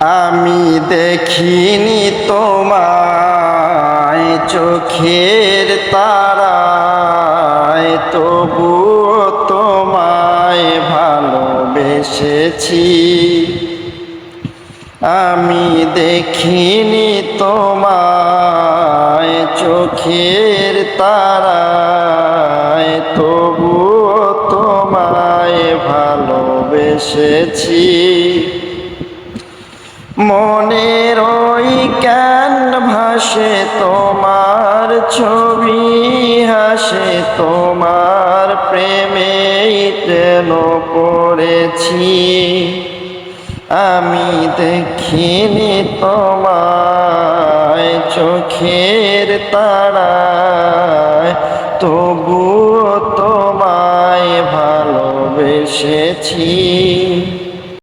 আমি দেখিনি তোমায় চোখের তারায়, তবুও তোমায় ভালোবেসেছি। আমি দেখিনি তোমায় চোখের তারায়, তবুও তোমায় ভালোবেসেছি। মনের ওই ক্যানভাসে তোমার ছবি হাসে, তোমার প্রেমেই যেন পড়েছি। আমি দেখিনি তোমায় চোখের তারায়, তবুও তোমায় ভালোবেসেছি।